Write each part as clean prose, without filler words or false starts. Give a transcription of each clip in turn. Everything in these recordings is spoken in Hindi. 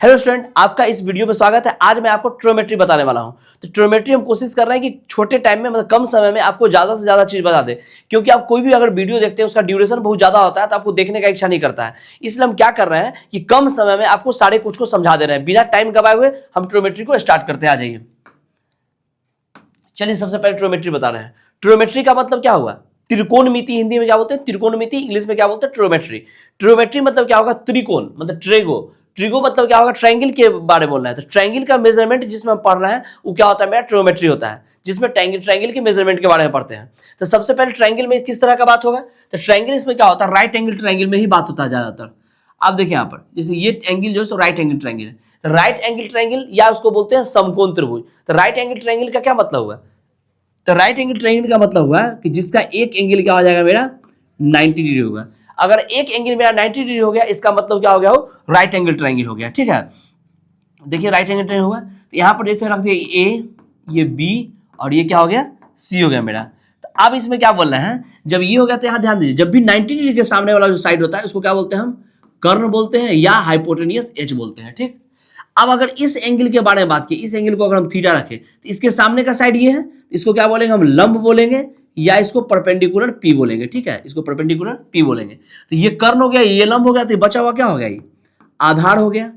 हेलो स्टूडेंट, आपका इस वीडियो में स्वागत है। आज मैं आपको ट्रिग्नोमेट्री बताने वाला हूं। तो ट्रिग्नोमेट्री हम कोशिश कर रहे हैं कि छोटे टाइम में मतलब कम समय में आपको ज्यादा से ज्यादा चीज बता दे, क्योंकि आप कोई भी अगर वीडियो देखते हैं उसका ड्यूरेशन बहुत ज्यादा होता है तो आपको देखने का इच्छा नहीं करता है। इसलिए हम क्या कर रहे हैं कि कम समय में आपको सारे कुछ को समझा दे रहे हैं। बिना टाइम गवाए हुए हम ट्रिग्नोमेट्री को स्टार्ट करते हैं। आ जाइए, चलिए सबसे पहले ट्रिग्नोमेट्री बता रहे हैं। ट्रिग्नोमेट्री का मतलब क्या हुआ? त्रिकोणमिति हिंदी में क्या बोलते हैं? त्रिकोणमिति। इंग्लिश में क्या बोलते हैं? ट्रिग्नोमेट्री। ट्रिग्नोमेट्री मतलब क्या होगा? त्रिकोण मतलब ट्रेगो। ट्रिगो मतलब क्या होगा? ट्रायंगल के बारे में बोल रहा है। तो ट्रायंगल का मेजरमेंट जिसमें हम पढ़ रहे हैं वो क्या होता है? मेरा ट्रिग्नोमेट्री होता है, जिसमें ट्रायंगल के मेजरमेंट के बारे में पढ़ते हैं। तो सबसे पहले ट्रायंगल में किस तरह का बात होगा? तो ट्रायंगल इसमें क्या होता है? राइट एंगल ट्रायंगल में ही बात होता है ज्यादातर। आप देखिए यहाँ पर, जैसे ये एंगल जो है राइट एंगल ट्रायंगल है। तो राइट एंगल ट्रायंगल या उसको बोलते हैं समकोण त्रिभुज। तो राइट एंगल ट्रायंगल का क्या मतलब हुआ? तो राइट एंगल ट्रायंगल का मतलब हुआ कि जिसका एक एंगल क्या हो जाएगा? मेरा 90 डिग्री होगा। अगर एक एंगल मेरा 90 डिग्री हो गया, इसका मतलब क्या हो गया? वो राइट एंगल ट्रायंगल हो गया। ठीक है, देखिए राइट एंगल ट्रायंगल हुआ। तो यहाँ पर जैसे रख दिया ए, ये बी और ये क्या हो गया? सी हो गया मेरा। तो अब इसमें क्या बोल रहे हैं? जब ये हो गया तो यहाँ ध्यान दीजिए, जब भी 90 डिग्री के सामने वाला जो साइड होता है उसको क्या बोलते हैं? हम कर्ण बोलते हैं या हाइपोटेनियस एच बोलते हैं। ठीक, अब अगर इस एंगल के बारे में बात की, इस एंगल को अगर हम थीटा रखें तो इसके सामने का साइड ये है, तो इसको क्या बोलेंगे? हम लंब बोलेंगे या इसको परपेंडिकुलर पी बोलेंगे। ठीक है, इसको परपेंडिकुलर पी बोलेंगे। तो ये कर्ण हो गया, ये लंब हो गया, तो बचा हुआ क्या हो गया? ये आधार हो गया,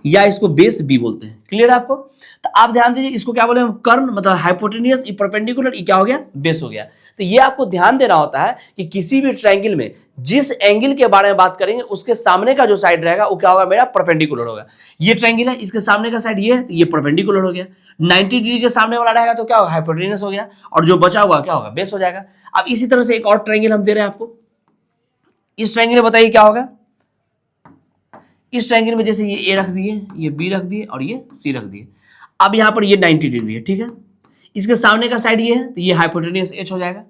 या इसको बेस बी बोलते हैं। क्लियर है आपको? तो आप ध्यान दीजिए, इसको क्या बोले हम? कर्ण मतलब हाइपोटेनियस, ये परपेंडिकुलर, ये क्या हो गया? बेस हो गया। तो ये आपको ध्यान देना होता है कि किसी भी ट्रायंगल में जिस एंगल के बारे में बात करेंगे उसके सामने का जो साइड रहेगा वो क्या होगा? मेरा परपेंडिकुलर होगा। ये ट्रायंगल है, इसके सामने का साइड ये है, तो ये परपेंडिकुलर हो गया। 90 डिग्री के सामने वाला रहेगा तो क्या होगा? हाइपोटेनियस हो गया, और जो बचा हुआ क्या होगा? बेस हो जाएगा। अब इसी तरह से एक और ट्रायंगल हम दे रहे हैं आपको। इस ट्रायंगल में बताइए क्या होगा? इस ट्रायंगल में जैसे ये ए रख दिए, ये बी रख दिए और ये सी रख दिए। अब यहाँ पर ये 90 डिग्री है। ठीक है, इसके सामने का साइड ये है, तो ये हाइपोटेनियस एच हो जाएगा।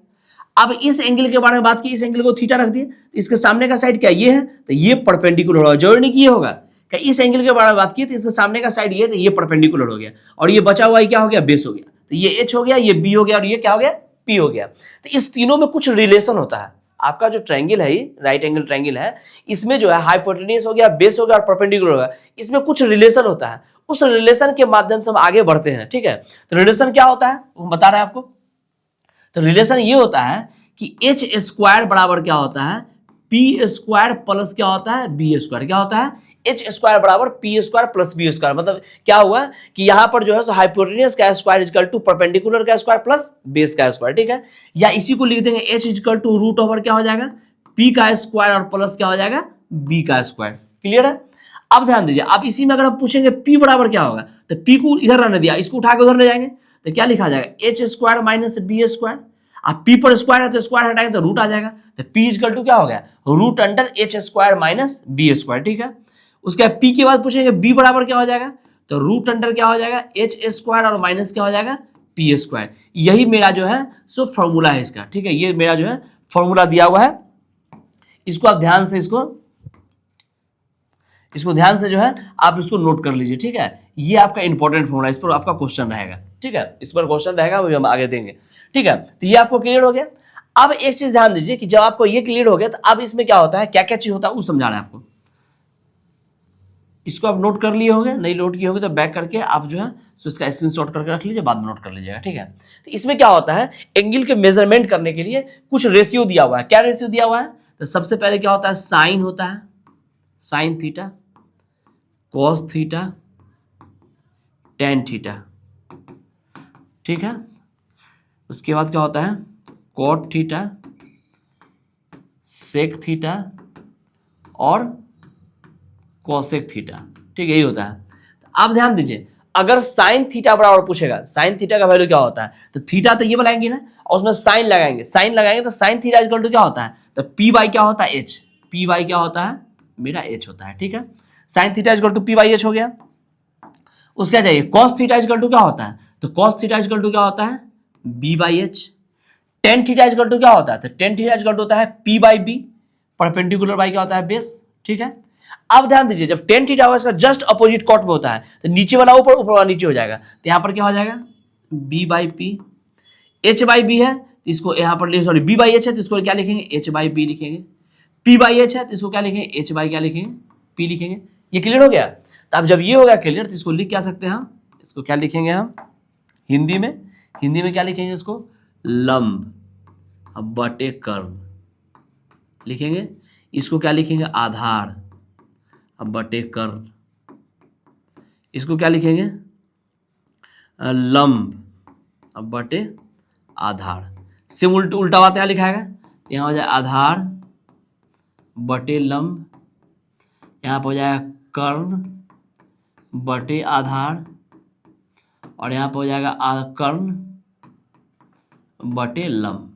अब इस एंगल के बारे में बात की, इस एंगल को थीटा रख दिए, तो इसके सामने का साइड क्या ये है, तो ये परपेंडिकुलर होगा। जरूरी नहीं कि ये होगा कि इस एंगल के बारे में बात की तो इसके सामने का साइड ये, तो ये परपेंडिकुलर हो गया, और ये बचा हुआ ये क्या हो गया? बेस हो गया। तो ये एच हो गया, ये बी हो गया और ये क्या हो गया? पी हो गया। तो इस तीनों में कुछ रिलेशन होता है। आपका जो ट्रायंगल है, ये राइट एंगल ट्रायंगल है, इसमें जो है हाइपोटेनियस हो गया, बेस हो गया और परपेंडिकुलर हो गया। इसमें कुछ रिलेशन होता है, उस रिलेशन के माध्यम से हम आगे बढ़ते हैं। ठीक है, तो रिलेशन क्या होता है वो बता रहे हैं आपको। तो रिलेशन ये होता है कि एच स्क्वायर बराबर क्या होता है? पी स्क्वायर प्लस क्या होता है? B square. क्या होता है? एच स्क्वायर बराबर P square plus B square. मतलब क्या हुआ कि यहां पर जो है हाइपोटेनियस का स्क्वायर इजकल टू परपेंडिकुलर का स्क्वायर प्लस बेस का स्क्वायर। ठीक है, या इसी को लिख देंगे H equal to root over क्या हो जाएगा? पी का स्क्वायर और प्लस क्या हो जाएगा? बी का स्क्वायर। क्लियर है? अब ध्यान दीजिए, अब इसी में अगर हम पूछेंगे पी बराबर क्या होगा, तो पी को इधर रहने दिया, इसको उठा के उधर ले जाएंगे तो क्या लिखा जाएगा? H square minus B square. अब पी पर स्क्वायर है तो स्क्वायर हटाएंगे तो रूट आ जाएगा। तो पी इजकल टू क्या हो गया? Root under H square minus B square. ठीक है, उसके बाद पी के बाद पूछेंगे बी बराबर क्या हो जाएगा, तो रूट अंडर क्या हो जाएगा? एच स्क्वायर और माइनस क्या हो जाएगा? P square. यही मेरा जो है सो फॉर्मूला है इसका। ठीक है, ये मेरा जो है फॉर्मूला दिया हुआ है। इसको आप ध्यान से इसको ध्यान से जो है आप इसको नोट कर लीजिए। ठीक है, ये आपका इंपॉर्टेंट फॉर्मूला, इस पर आपका क्वेश्चन रहेगा। ठीक है, इस पर क्वेश्चन रहेगा, वो हम आगे देंगे। ठीक है, तो ये आपको क्लियर हो गया। अब एक चीज ध्यान दीजिए कि जब आपको ये क्लियर हो गया तो अब इसमें क्या होता है, क्या क्या चीज होता है वो समझा रहे हैं आपको। इसको आप नोट कर लिए होंगे, नहीं नोट किए होंगे तो बैक करके आप जो है सो इसका स्क्रीनशॉट करके रख लीजिए, बाद में नोट कर लीजिएगा। ठीक है, तो इसमें क्या होता है, एंगल के मेजरमेंट करने के लिए कुछ रेशियो दिया हुआ है। क्या रेशियो दिया हुआ है? तो सबसे पहले क्या होता है? साइन होता है, sine theta, cos theta, tan theta. ठीक है, उसके बाद क्या होता है? कॉट थीटा, सेक थीटा और कॉसेक थीटा। ठीक है, यही होता है। आप ध्यान दीजिए, अगर साइन थीटा बराबर पूछेगा, साइन थीटा का वैल्यू क्या होता है, तो थीटा तो ये बनाएंगे ना, और उसमें साइन लगाएंगे, साइन लगाएंगे तो साइन थीटा इक्वल टू क्या होता है? तो पी बाई क्या होता है? एच। पी बाई क्या होता है? मेरा एच होता है। ठीक है, sine theta equal to P by H हो गया। उसका चाहिए कॉस थीटा इक्वल टू क्या होता है? तो कॉस थीटा इक्वल टू क्या होता है? B by H. Ten theta equal to क्या होता है? तो टेन थीटा इक्वल टू होता है P by B, perpendicular by क्या होता है? बेस। ठीक है, अब ध्यान दीजिए, जब टेन थीटा होगा इसका जस्ट अपोजिट कॉट में होता है, तो नीचे वाला ऊपर, ऊपर वाला नीचे हो जाएगा। तो यहाँ पर क्या हो जाएगा? B by P. H by B है तो इसको यहाँ पर, सॉरी बी बाई एच है तो इसको क्या लिखेंगे? एच बाई बी लिखेंगे। पी बाई एच है तो इसको क्या लिखेंगे? एच बाई क्या लिखेंगे? पी लिखेंगे। ये क्लियर हो गया। तो अब जब ये हो गया क्लियर तो इसको लिख क्या सकते हैं हम, इसको क्या लिखेंगे हम हिंदी में क्या लिखेंगे इसको, लंब बटे कर्म लिखेंगे। इसको क्या लिखेंगे, आधार बटे कर्ण। इसको क्या लिखेंगे, लंब बटे आधार। सेम उल्टा बात यहाँ लिखा है, यहाँ हो जाए आधार बटे लंब, यहाँ पर हो जाएगा कर्ण बटे आधार, और यहाँ पर हो जाएगा कर्ण बटे लंब।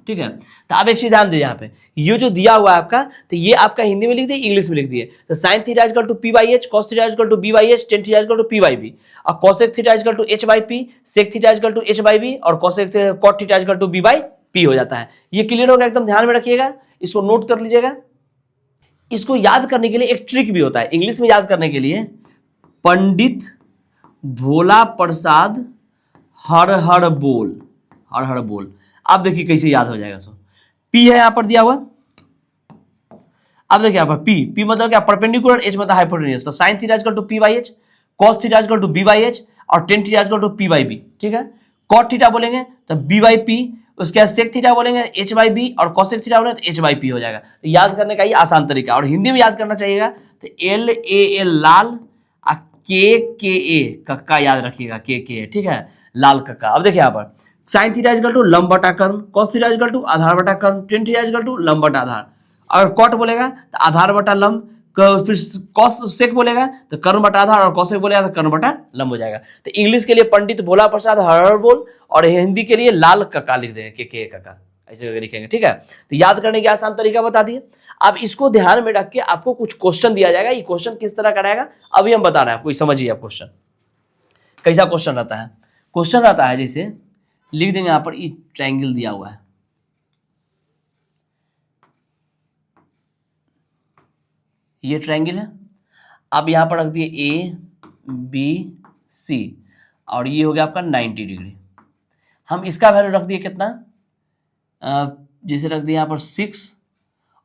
ठीक है। तो आप एक चीज ध्यान दीजिए, यहाँ पे ये जो दिया हुआ है आपका, तो ये आपका हिंदी में लिख दिए, इंग्लिश में लिख दिए। तो sine theta equal to P by H, cos theta equal to B by H, ten theta equal to P by B, और cosec theta equal to H by P, sec theta equal to H by B, और cosec cot theta equal to B by P हो जाता है। ये क्लियर होगा, एकदम ध्यान में रखिएगा, इसको नोट कर लीजिएगा। इसको याद करने के लिए एक ट्रिक भी होता है, इंग्लिश में याद करने के लिए, पंडित भोला प्रसाद हर हर बोल, हर हर बोल। आप देखिए कैसे याद हो जाएगा। सो पी है यहां पर दिया हुआ, अब देखिए यहां पर पी मतलब क्या, परपेंडिकुलर, एच मतलब हाइपोटेन्यूज। तो sine theta equal to P by H, cos theta equal to B by H, और ten theta equal to P by B. ठीक है। कॉट थीटा बोलेंगे तो बी बाई पी, उसके बाद सेक थीटा बोलेंगे एच बाई बी, और कॉसेक थीटा बोलेंगे तो एच बाई पी हो जाएगा। तो याद करने का ये आसान तरीका, और हिंदी में याद करना चाहिएगा तो एल ए एल लाल, के ए कक्का याद रखिएगा, के ठीक है, लाल कक्का। अब देखिए यहाँ पर साइन थीटा इक्वल टू लंब बटा कर्ण, कॉस थीटा इक्वल टू आधार बटा कर्ण, टेन थीटा इक्वल टू लंब बटा आधार। अगर कॉट बोलेगा तो आधार बटा लंब, फिर कॉस सेक बोलेगा तो कर्ण बटा आधार, और कॉसेक बोलेगा तो कर्ण बटा लंब हो जाएगा। तो इंग्लिश के लिए पंडित भोला प्रसाद हर हर बोल, और हिंदी के लिए लाल कक्का लिख देंगे, के कक्का ऐसे करके लिखेंगे। ठीक है। तो याद करने के आसान तरीका बता दिए। अब इसको ध्यान में रख के आपको कुछ क्वेश्चन दिया जाएगा, ये क्वेश्चन किस तरह का रहेगा अभी हम बता रहे हैं आपको, समझिए आप क्वेश्चन कैसा क्वेश्चन रहता है। क्वेश्चन रहता है जैसे लिख देंगे, यहां पर ये ट्रायंगल दिया हुआ है, ये ट्रायंगल है। अब यहां पर रख दिए ए बी सी, और ये हो गया आपका 90 डिग्री। हम इसका वैल्यू रख दिए कितना, जैसे रख दिए यहां पर 6,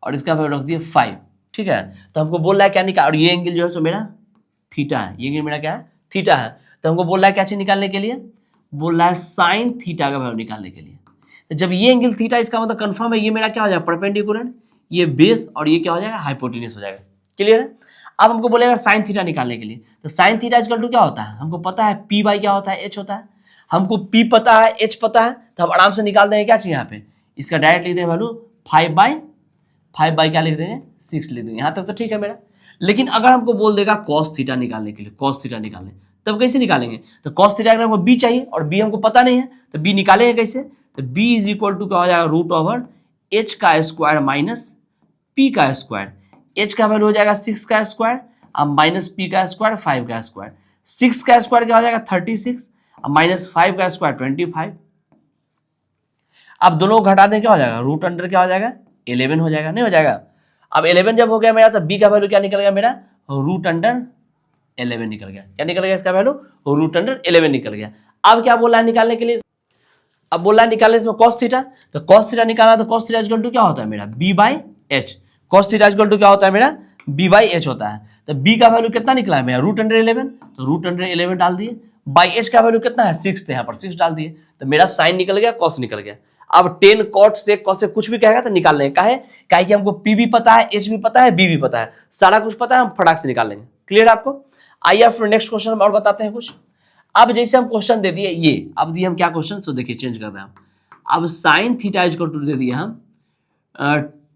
और इसका वैल्यू रख दिए 5। ठीक है। तो हमको बोल रहा है क्या निकाल, और ये एंगल जो है सो मेरा थीटा है, ये एंगल मेरा क्या है, थीटा है। तो हमको बोल रहा है क्या चीज निकालने के लिए, बोल रहा है साइन थीटा का वैल्यू निकालने के लिए। तो जब ये एंगल थीटा, इसका मतलब कंफर्म है ये मेरा क्या हो जाएगा, परपेंडिकुलर, ये बेस, और ये क्या हो जाएगा, हाइपोटेन्यूज हो जाएगा। क्लियर है। अब हमको बोलेगा साइन थीटा निकालने के लिए, तो साइन थीटा इक्वल टू क्या होता है, हमको पता है पी बाई क्या होता है, एच होता है। हमको पी पता है, एच पता है, तो हम आराम से निकाल देंगे क्या चाहिए यहाँ पे, इसका डायरेक्ट लिख देंगे वैल्यू 5 बाई क्या लिख देंगे, 6 लिख देंगे। यहाँ तक तो ठीक है मेरा। लेकिन अगर हमको बोल देगा कॉस थीटा निकालने के लिए, कॉस थीटा निकालने, तब कैसे निकालेंगे, तो कॉस थीटा हमको बी चाहिए, और बी हमको पता नहीं है, तो बी निकालेंगे कैसे, तो बी इज इक्वल टू क्या हो जाएगा, रूट ओवर एच का स्क्वायर माइनस पी का स्क्वायर। एच का वैल्यू हो जाएगा 6 का स्क्वायर, अब माइनस पी का स्क्वायर 5 का स्क्वायर। 6 का स्क्वायर क्या हो जाएगा 36, अब माइनस 5 का स्क्वायर 25। अब दोनों घटा दें क्या हो जाएगा, रूट अंडर क्या हो जाएगा 11 हो जाएगा, नहीं हो जाएगा। अब 11 जब हो गया मेरा, तो बी का वैल्यू क्या निकल गया मेरा, रूट अंडर 11 निकल गया। क्या निकल गया इसका वैल्यू, रूट अंडर 11 निकल गया। अब क्या बोला है निकालने के लिए, अब बोला है निकालने इसमें कॉस थीटा, तो कॉस थीटा निकाला, तो कॉस थीटा इक्वल टू क्या होता है मेरा, B by H. Cos theta equal to क्या होता है मेरा, बी बाई एच होता है। तो बी का वैल्यू कितना निकला है मेरा, रूट अंडर 11, तो रूट अंडर 11 डाल दिए, बाई एच का वैल्यू कितना है 6, तो यहाँ पर 6 डाल दिए, तो मेरा साइन निकल गया, कॉस निकल गया। अब 10 कॉट से कॉस से कुछ भी कहेगा तो निकाल लेंगे, काहे कि हमको पी भी पता है, एच भी पता है, बी भी पता है, सारा कुछ पता है, हम फटाक से निकाल लेंगे। क्लियर आपको। आइए फिर नेक्स्ट क्वेश्चन हम और बताते हैं कुछ। अब जैसे हम क्वेश्चन दे दिए ये, अब दिए हम क्या क्वेश्चन, सो देखिए चेंज कर रहे हैं हम। अब साइन थीटा इक्वल टू दे दिए हम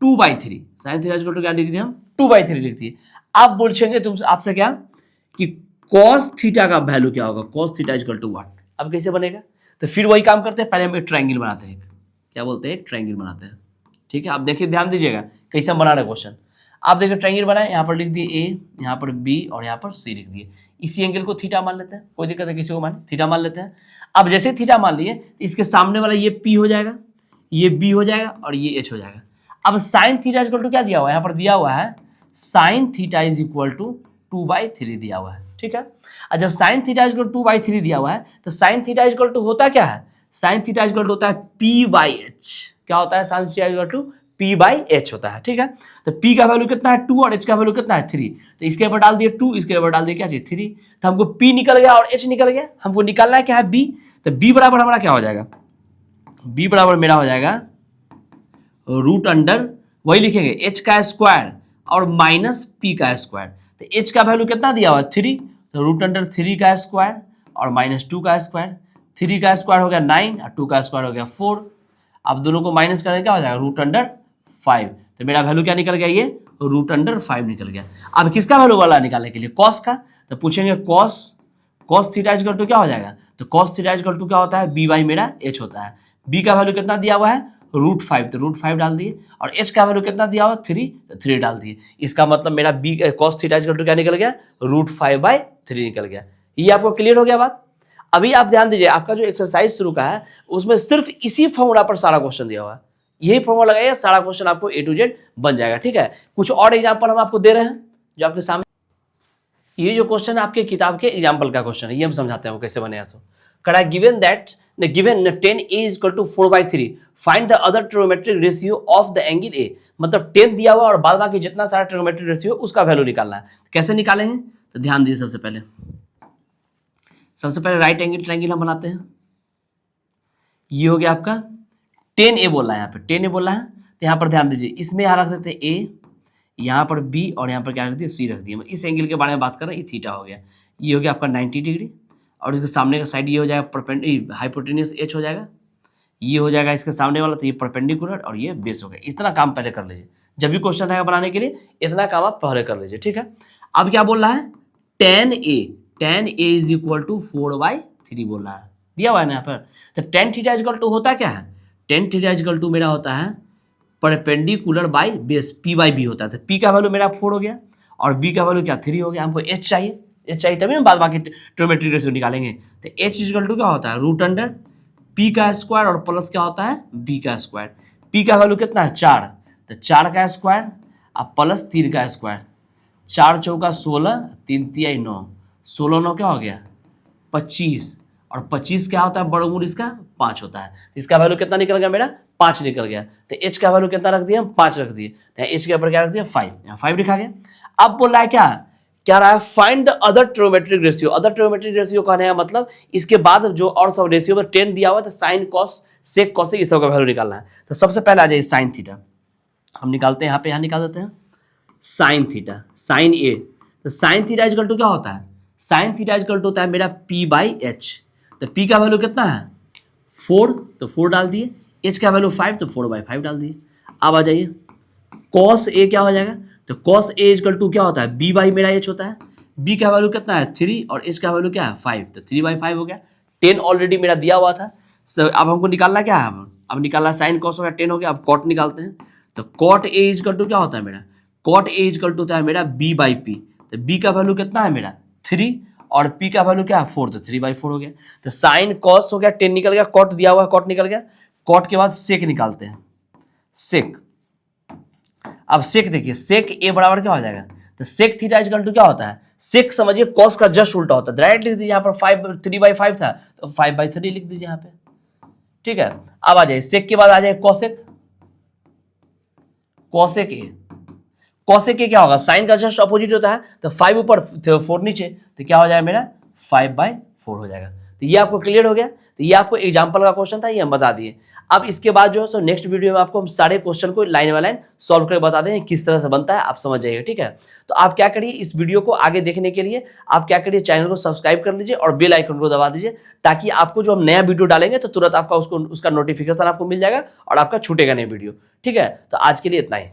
2/3, साइन थीटा इक्वल टू क्या लिख दिए हम 2/3 लिख दिए। अब पूछेंगे तुमसे, आपसे क्या कि कॉस थीटा का वैल्यू क्या होगा, cos theta equal to what. अब कैसे बनेगा, तो फिर वही काम करते हैं, पहले हम एक ट्रायंगल बनाते हैं, क्या बोलते हैं, एक ट्रायंगल बनाते हैं। ठीक है। आप देखिए ध्यान दीजिएगा कैसे हम बना रहे क्वेश्चन। आप देखिए ट्रायंगल बनाए, यहाँ पर लिख दिए ए, यहाँ पर बी, और यहाँ पर सी लिख दिए। इसी एंगल को थीटा मान लेते हैं, कोई दिक्कत है किसी को माने, थीटा मान लेते हैं। अब जैसे थीटा मान लिए, तो इसके सामने वाला ये पी हो जाएगा, ये बी हो जाएगा, और ये एच हो जाएगा। अब साइन थीटा इक्वल टू क्या दिया हुआ है, यहाँ पर दिया हुआ है sine theta is equal to 2/3 दिया हुआ है। ठीक है। और जब साइन थीटा इक्वल 2/3 दिया हुआ है, तो साइन थीटा इक्वल टू होता क्या है, साइन थीटा इक्वल टू होता है पी बाई एच। क्या होता है sine theta equal to P by H होता है, ठीक है। तो P का वैल्यू कितना है 2 और H का वैल्यू कितना है 3, तो इसके ऊपर डाल दिए 2, इसके ऊपर डाल दिए क्या चाहिए 3, तो हमको P निकल गया और H निकल गया, हमको निकालना है क्या है B, तो B बराबर हमारा क्या हो जाएगा, B बराबर मेरा हो जाएगा रूट अंडर वही लिखेंगे H का स्क्वायर और माइनस P का स्क्वायर, तो H का वैल्यू कितना दिया हुआ है 3, तो रूट अंडर 3 का स्क्वायर और माइनस 2 का स्क्वायर, 3 का स्क्वायर हो गया 9 और 2 का स्क्वायर हो गया 4, अब दोनों को माइनस करें क्या हो जाएगा रूट अंडर 5, तो मेरा वैल्यू क्या निकल गया ये रूट अंडर 5 निकल गया। अब किसका वैल्यू वाला निकालने के लिए कॉस का, तो पूछेंगे कॉस थीटा इक्वल टू क्या हो जाएगा, तो कॉस थीटा इक्वल टू क्या होता है B बाई मेरा H होता है, B का वैल्यू कितना दिया हुआ है रूट 5, तो रूट 5 डाल दिए और H का वैल्यू कितना दिया हुआ 3, तो 3 डाल दिए, इसका मतलब मेरा B cos theta equal to क्या निकल गया रूट 5 बाई 3 निकल गया। ये आपको क्लियर हो गया बात। अभी आप ध्यान दीजिए, आपका जो एक्सरसाइज शुरू का है उसमें सिर्फ इसी फॉर्मूला पर सारा क्वेश्चन दिया हुआ है, यही फॉर्मूला लगाइए सारा क्वेश्चन आपको A to Z बन जाएगा, ठीक है। कुछ और एग्जांपल हम आपको दे रहे हैं जो आपके सामने, ये जो क्वेश्चन है आपके किताब के एग्जांपल का क्वेश्चन है, ये हम समझाते हैं वो कैसे बने। सो करा given that given 10A is equal to 4/3 find the other trigonometric ratio of the angle A, मतलब 10 दिया हुआ और बाद बाकी जितना सारा ट्रिग्नोमेट्रिक रेशियो उसका वैल्यू निकालना है। कैसे निकाले हैं तो ध्यान दीजिए, सबसे पहले राइट एंगल ट्रायंगल हम बनाते हैं। ये हो गया आपका 10A बोला है, यहाँ पे 10A बोला है, तो यहाँ पर ध्यान दीजिए, इसमें यहाँ रख देते हैं A, यहाँ पर B और यहाँ पर क्या रख दिया C रख दिया। इस एंगल के बारे में बात कर रहे हैं, ये थीटा हो गया, ये हो गया आपका 90 डिग्री और इसके सामने का साइड ये हो जाएगा परपेंडिकुलर हाइपोटेन्यूस H हो जाएगा, ये हो जाएगा इसके सामने वाला, तो ये परपेंडिकुलर और ये बेस हो गया। इतना काम पहले कर लीजिए, जब भी क्वेश्चन रहेगा बनाने के लिए इतना काम आप पहले कर लीजिए, ठीक है। अब क्या बोल रहा है 10A इज इक्वल टू 4/3 बोल रहा है, दिया हुआ है ना यहाँ पर। तो tan थीटा इक्वल टू होता क्या है, tan थीटा इक्वल टू मेरा होता है परपेंडिकुलर बाई बेस P/B होता है, तो P का वैल्यू मेरा 4 हो गया और B का वैल्यू क्या 3 हो गया। हमको H चाहिए तभी हम बाद बाकी ट्रिग्नोमेट्रिक रेशियो निकालेंगे। तो H इक्वल टू क्या होता है रूट अंडर P का स्क्वायर और प्लस क्या होता है B का स्क्वायर। P का वैल्यू कितना है 4, तो 4 का स्क्वायर अब प्लस 3 का स्क्वायर, 4 चौका 16, 3 तिया 9, 16 9 क्या हो गया 25 और 25 क्या होता है बड़मूल इसका 5 होता है, तो इसका वैल्यू कितना निकल गया मेरा 5 निकल गया। तो H का वैल्यू कितना रख दिया हम 5 रख दिए, तो H के ऊपर क्या रख दिया 5, यहाँ 5 लिखा गया। अब बोल रहा है क्या रहा है find the other trigonometric ratio. Other trigonometric ratio कहने का मतलब इसके बाद जो और सब रेशियो में 10 दिया हुआ है, तो साइन कॉस सेक कॉसेक इस सब का वैल्यू निकालना है। तो सबसे पहले आ जाइए साइन थीटा, हम निकालते हैं यहाँ पे, यहाँ निकाल देते हैं साइन थीटा, साइन A। तो साइन थीटा इक्वल टू क्या होता है, साइन थीटा इक्वल टू होता है मेरा P/H। तो P का वैल्यू कितना है 4, तो 4 डाल दिए, H का वैल्यू 5, तो 4/5 डाल दिए। अब आ जाइए cos A क्या हो जाएगा, तो cos A इक्वल टू क्या होता है B बाई मेरा H होता है, B का वैल्यू कितना है 3 और H का वैल्यू क्या है 5, तो 3/5 हो गया। 10 ऑलरेडी मेरा दिया हुआ था, तो अब हमको निकालना क्या है, अब निकालना साइन कॉस हो गया 10 हो गया। अब कॉट निकालते हैं, तो कॉट A इक्वल टू क्या होता है मेरा, कॉट A इक्वल टू होता है मेरा B/P, तो B का वैल्यू कितना है मेरा 3 और P का वैल्यू क्या है 4, तो 3/4 हो गया। तो साइन कॉस हो गया 10 निकल गया, कॉट दिया हुआ कॉट निकल गया। कॉट के बाद सेक निकालते हैं, सेक। अब सेक देखिए, सेक A बराबर क्या हो जाएगा, तो सेक थीटा इक्वल टू क्या होता है, सेक समझिए कॉस का जस्ट उल्टा होता है। डायरेक्ट लिख दीजिए, यहाँ पर 3/5 था तो 5/3 लिख दीजिए यहाँ पे, ठीक है। अब आ जाइए सेक के बाद आ जाए cosec, cosec A। Cosec A क्या होगा, साइन का जस्ट अपोजिट होता है, तो 5 ऊपर 4 नीचे, तो क्या हो जाएगा मेरा 5/4 हो जाएगा। तो ये आपको क्लियर हो गया। तो ये आपको एग्जांपल का क्वेश्चन था, ये हम बता दिए। अब इसके बाद जो है सो नेक्स्ट वीडियो में आपको हम सारे क्वेश्चन को लाइन बाय लाइन सॉल्व करके बता देंगे किस तरह से बनता है, आप समझ जाइएगा, ठीक है। तो आप क्या करिए, इस वीडियो को आगे देखने के लिए आप क्या करिए, चैनल को सब्सक्राइब कर लीजिए और बेल आइकन को दबा दीजिए, ताकि आपको जो हम नया वीडियो डालेंगे तो तुरंत आपका उसका नोटिफिकेशन आपको मिल जाएगा और आपका छूटेगा नहीं वीडियो, ठीक है। तो आज के लिए इतना ही।